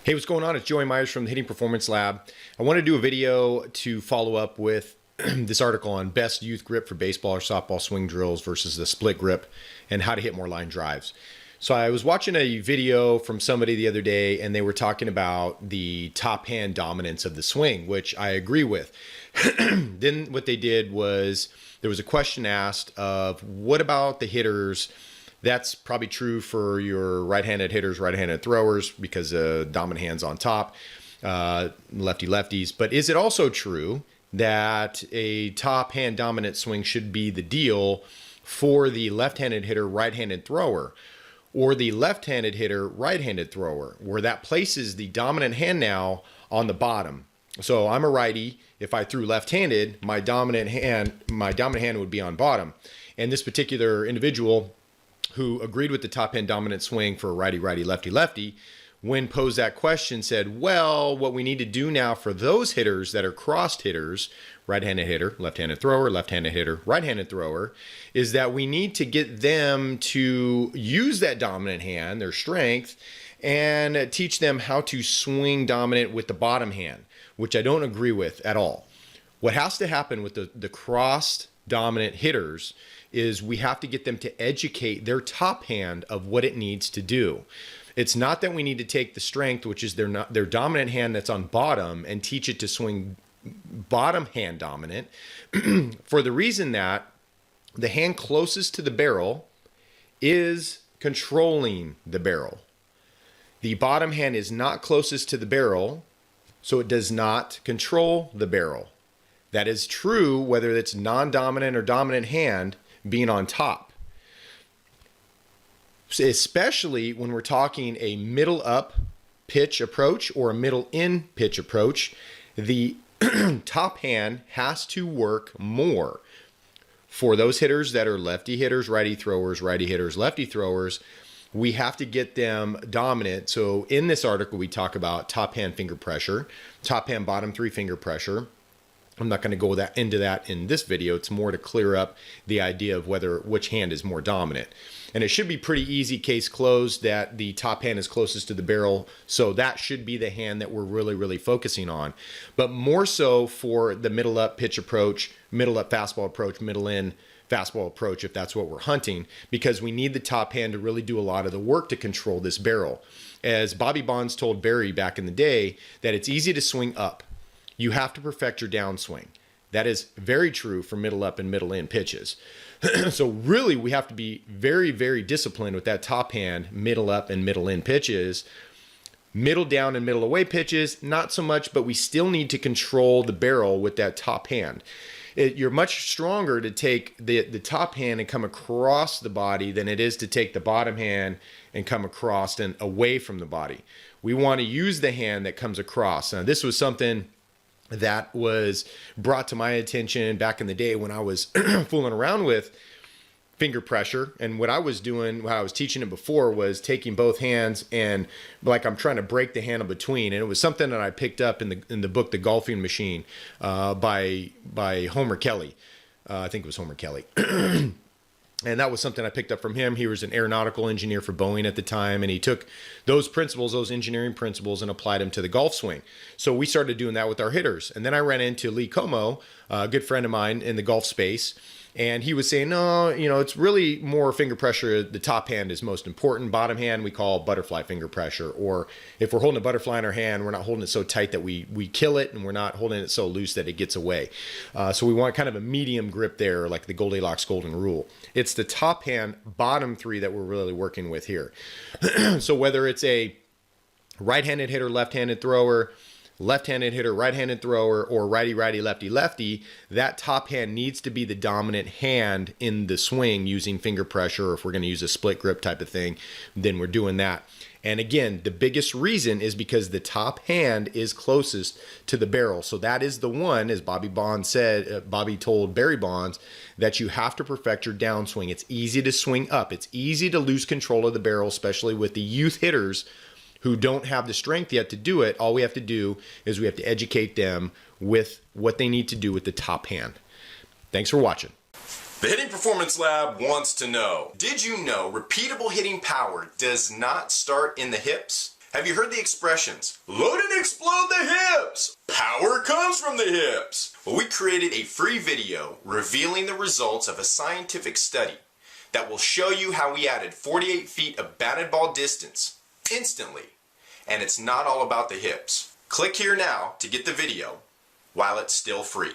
Hey, what's going on? It's Joey Myers from the Hitting Performance Lab. I want to do a video to follow up with this article on best youth grip for baseball or softball swing drills versus the split grip and how to hit more line drives. So I was watching a video from somebody the other day and they were talking about the top hand dominance of the swing, which I agree with. Then what they did was there was a question asked of what about the hitters? That's probably true for your right-handed hitters, right-handed throwers, because dominant hand's on top, lefties. But is it also true that a top hand dominant swing should be the deal for the left-handed hitter, right-handed thrower, or the left-handed hitter, right-handed thrower, where that places the dominant hand now on the bottom? So I'm a righty. If I threw left-handed, my dominant hand would be on bottom. And this particular individual who agreed with the top hand dominant swing for righty, lefty, when posed that question said, well, what we need to do now for those hitters that are crossed hitters, right-handed hitter, left-handed thrower, left-handed hitter, right-handed thrower, is that we need to get them to use that dominant hand, their strength, and teach them how to swing dominant with the bottom hand, which I don't agree with at all. What has to happen with the crossed dominant hitters is we have to get them to educate their top hand of what it needs to do. It's not that we need to take the strength, which is their dominant hand that's on bottom, and teach it to swing bottom hand dominant for the reason that the hand closest to the barrel is controlling the barrel. The bottom hand is not closest to the barrel, so it does not control the barrel. That is true whether it's non-dominant or dominant hand being on top. Especially when we're talking a middle up pitch approach or a middle in pitch approach, the top hand has to work more. For those hitters that are lefty hitters, righty hitters, lefty throwers, we have to get them dominant. So in this article, we talk about top hand finger pressure, top hand bottom three finger pressure. I'm not going to go into that in this video. It's more to clear up the idea of which hand is more dominant. And it should be pretty easy, case closed, that the top hand is closest to the barrel. So that should be the hand that we're really focusing on. But more so for the middle up pitch approach, middle up fastball approach, middle in fastball approach, if that's what we're hunting, because we need the top hand to really do a lot of the work to control this barrel. As Bobby Bonds told Barry back in the day, that it's easy to swing up. You have to perfect your downswing. That is very true for middle up and middle in pitches. So really, we have to be very disciplined with that top hand, middle up and middle in pitches. Middle down and middle away pitches, not so much, but we still need to control the barrel with that top hand. You're much stronger to take the top hand and come across the body than it is to take the bottom hand and come across and away from the body. We want to use the hand that comes across. Now, this was something that was brought to my attention back in the day when I was fooling around with finger pressure. And what I was doing, what I was teaching it before, was taking both hands and like I'm trying to break the handle between. And it was something that I picked up in the book, The Golfing Machine, by Homer Kelly. I think it was Homer Kelly. And that was something I picked up from him. He was an aeronautical engineer for Boeing at the time, and he took those principles, those engineering principles, and applied them to the golf swing. So we started doing that with our hitters. And then I ran into Lee Como, a good friend of mine in the golf space, and he was saying, no, it's really more finger pressure. The top hand is most important. Bottom hand we call butterfly finger pressure. Or if we're holding a butterfly in our hand, we're not holding it so tight that we kill it, and we're not holding it so loose that it gets away. So we want kind of a medium grip there, like the Goldilocks golden rule. It's the top hand, bottom three that we're really working with here. So whether it's a right-handed hitter, left-handed thrower, left-handed hitter, right-handed thrower, or righty, lefty, that top hand needs to be the dominant hand in the swing using finger pressure. Or if we're going to use a split grip type of thing, then we're doing that. And again, the biggest reason is because the top hand is closest to the barrel. So that is the one, as Bobby Bonds said, Bobby told Barry Bonds, that you have to perfect your downswing. It's easy to swing up. It's easy to lose control of the barrel, especially with the youth hitters who don't have the strength yet to do it. All we have to do is we have to educate them with what they need to do with the top hand. Thanks for watching. The Hitting Performance Lab wants to know, did you know repeatable hitting power does not start in the hips? Have you heard the expressions, load and explode the hips? Power comes from the hips. Well, we created a free video revealing the results of a scientific study that will show you how we added 48 feet of batted ball distance instantly. And it's not all about the hips. Click here now to get the video while it's still free.